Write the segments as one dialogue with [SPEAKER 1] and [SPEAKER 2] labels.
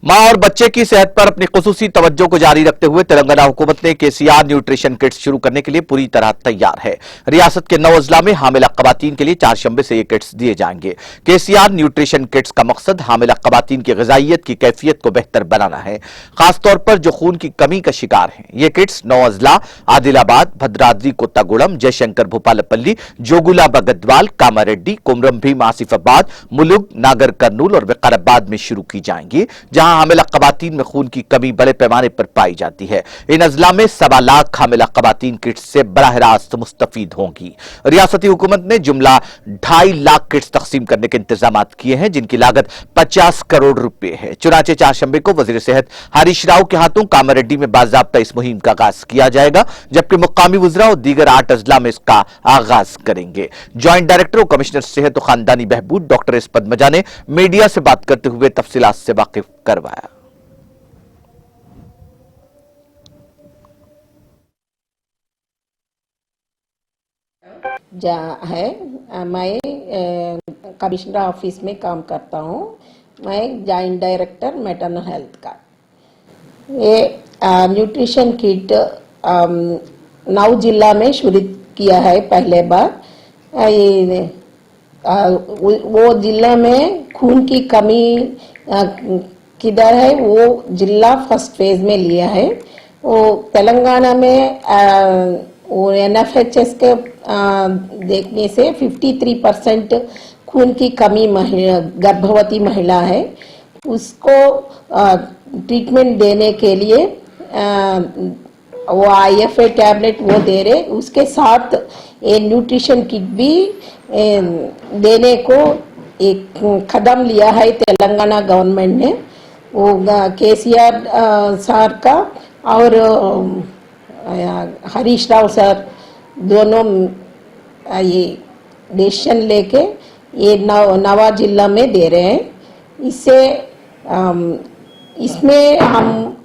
[SPEAKER 1] मां और बच्चे की सेहत पर अपनी खुसूसी तवज्जो को जारी रखते हुए तेलंगाना हुकूमत ने केसीआर न्यूट्रिशन किट्स शुरू करने के लिए पूरी तरह तैयार है। रियासत के 9 अजला में हामिला खवातीन के लिए 4 शंबे से ये किट्स दिए जाएंगे। केसीआर न्यूट्रिशन किट्स का मकसद हामिला खवातीन की ग़िज़ाइयत की कैफियत को बेहतर बनाना है, खासतौर पर जो खून की कमी का शिकार हैं। ये किट्स 9 अजला आदिलाबाद, भद्राद्री कोत्तागुड़म, जयशंकर भूपालपल्ली, जोगुलाबा गद्वाल, कामारेड्डी, कोमरम भीम आसिफाबाद, मुलुग, नागर कर्नूल और विकाराबाद में शुरू की जाएंगी, जहां हामिला खवातीन में खून की कमी बड़े पैमाने पर पाई जाती है। इन अजला में 1.25 लाख हामिला खवातीन किट्स से बराह रास्त मुस्तफीद होंगी। रियासती हुकूमत ने जुमला 2.5 लाख किट्स तकसीम करने के इंतजाम किए हैं, जिनकी लागत 50 करोड़ रुपए है। चुनाचे 4 शंबे को वजीर सेहत हरीश राव के हाथों कामारेड्डी में बाज़ाब्ता इस मुहिम का आगाज किया जाएगा, जबकि मुकामी वज़रा और दीगर 8 अजला में इसका आगाज करेंगे। ज्वाइंट डायरेक्टर और कमिश्नर सेहत और खानदानी बहबूद डॉक्टर एस पद्मजा ने मीडिया से बात करते हुए तफसीलात से वाकिफ करवाया।
[SPEAKER 2] मैं कमिश्नर ऑफिस में काम करता हूँ। मैं जॉइंट डायरेक्टर मैटरनल हेल्थ का। ये न्यूट्रिशन किट 9 जिला में शुरू किया है पहले बार। वो जिला में खून की कमी किधर है वो जिला फर्स्ट फेज में लिया है। वो तेलंगाना में वो NFHS के देखने से 53% खून की कमी गर्भवती महिला है। उसको ट्रीटमेंट देने के लिए वो IFA टैबलेट वो दे रहे, उसके साथ ये न्यूट्रिशन किट भी देने को एक कदम लिया है तेलंगाना गवर्नमेंट ने। वो KCR सर का और हरीश राव सर दोनों ये डिसीजन लेके ये नवा जिला में दे रहे हैं। इससे इसमें हम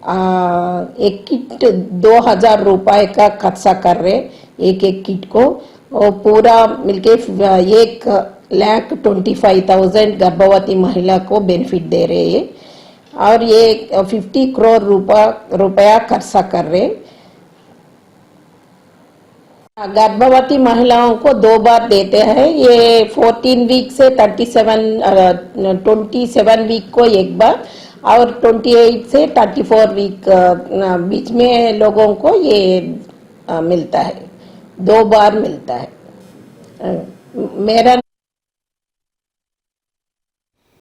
[SPEAKER 2] एक किट 2000 रुपए का खर्चा कर रहे एक किट को, और पूरा मिलके 1,25,000 गर्भवती महिला को बेनिफिट दे रहे हैं। और ये 50 करोड़ रुपया खर्चा कर रहे। गर्भवती महिलाओं को 2 बार देते हैं। ये 14 वीक से 27 वीक को एक बार, और 28 से 34 वीक बीच में लोगों को ये मिलता है, 2 बार मिलता है। मेरा